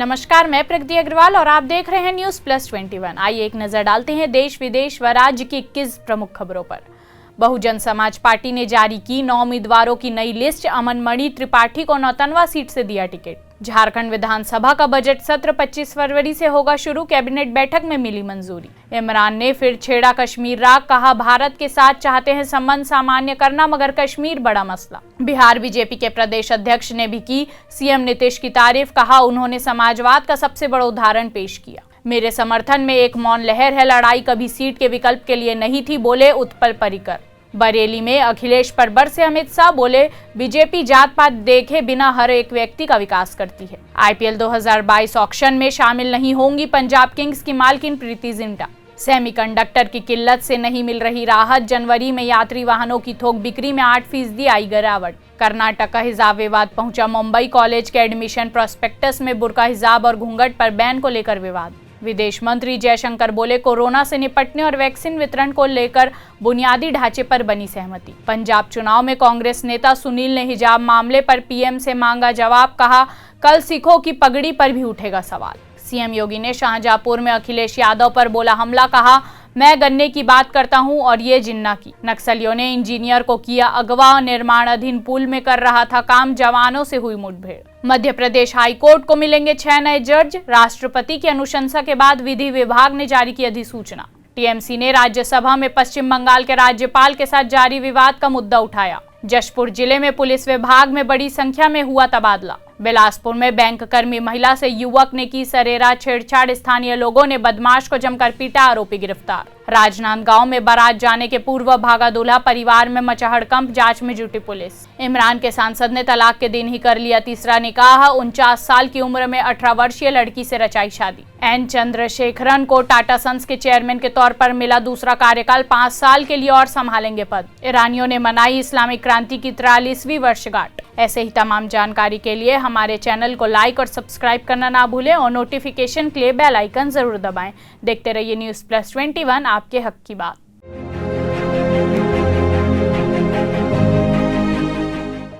नमस्कार, मैं प्रगति अग्रवाल और आप देख रहे हैं न्यूज़ प्लस 21। आइए एक नजर डालते हैं देश विदेश व राज्य की 21 प्रमुख खबरों पर। बहुजन समाज पार्टी ने जारी की 9 उम्मीदवारों की नई लिस्ट। अमन मणि त्रिपाठी को नौतनवा सीट से दिया टिकट। झारखंड विधानसभा का बजट सत्र 25 फरवरी से होगा शुरू। कैबिनेट बैठक में मिली मंजूरी। इमरान ने फिर छेड़ा कश्मीर राग, कहा भारत के साथ चाहते हैं संबंध सामान्य करना मगर कश्मीर बड़ा मसला। बिहार बीजेपी के प्रदेश अध्यक्ष ने भी की सीएम नीतीश की तारीफ, कहा उन्होंने समाजवाद का सबसे बड़ा उदाहरण पेश किया। मेरे समर्थन में एक मौन लहर है, लड़ाई कभी सीट के विकल्प के लिए नहीं थी, बोले उत्पल पर्रिकर। बरेली में अखिलेश पर बरसे अमित शाह, बोले बीजेपी जात पात देखे बिना हर एक व्यक्ति का विकास करती है। आईपीएल 2022 ऑक्शन में शामिल नहीं होंगी पंजाब किंग्स की मालकिन प्रीति जिंटा। सेमीकंडक्टर की किल्लत से नहीं मिल रही राहत। जनवरी में यात्री वाहनों की थोक बिक्री में 8% आई गिरावट। कर्नाटक का हिजाब विवाद पहुंचा मुंबई। कॉलेज के एडमिशन प्रोस्पेक्टस में बुर्का, हिजाब और घूंघट पर बैन को लेकर विवाद। विदेश मंत्री जयशंकर बोले कोरोना से निपटने और वैक्सीन वितरण को लेकर बुनियादी ढांचे पर बनी सहमति। पंजाब चुनाव में कांग्रेस नेता सुनील ने हिजाब मामले पर पीएम से मांगा जवाब, कहा कल सिखों की पगड़ी पर भी उठेगा सवाल। सीएम योगी ने शाहजहांपुर में अखिलेश यादव पर बोला हमला, कहा मैं गन्ने की बात करता हूं और ये जिन्ना की। नक्सलियों ने इंजीनियर को किया अगवा। निर्माणाधीन पुल में कर रहा था काम, जवानों से हुई मुठभेड़। मध्य प्रदेश हाई कोर्ट को मिलेंगे 6 नए जज। राष्ट्रपति की अनुशंसा के बाद विधि विभाग ने जारी की अधिसूचना। टीएमसी ने राज्यसभा में पश्चिम बंगाल के राज्यपाल के साथ जारी विवाद का मुद्दा उठाया। जशपुर जिले में पुलिस विभाग में बड़ी संख्या में हुआ तबादला। बिलासपुर में बैंक कर्मी महिला से युवक ने की सरेरा छेड़छाड़। स्थानीय लोगों ने बदमाश को जमकर पीटा, आरोपी गिरफ्तार। राजनांदगांव में बारात जाने के पूर्व भागा दूल्हा, परिवार में मचा हड़कंप, जांच में जुटी पुलिस। इमरान के सांसद ने तलाक के दिन ही कर लिया तीसरा निकाह। 49 साल की उम्र में 18 वर्षीय लड़की से रचाई शादी। एन चंद्रशेखरन को टाटा सन्स के चेयरमैन के तौर पर मिला दूसरा कार्यकाल। 5 साल के लिए और संभालेंगे पद। ईरानियों ने मनाई इस्लामिक क्रांति की 43वीं वर्षगांठ। ऐसे ही तमाम जानकारी के लिए हमारे चैनल को लाइक और सब्सक्राइब करना ना भूलें और नोटिफिकेशन के लिए बेल आइकन जरूर दबाएं। देखते रहिए न्यूज़ प्लस 21, आपके हक की बात।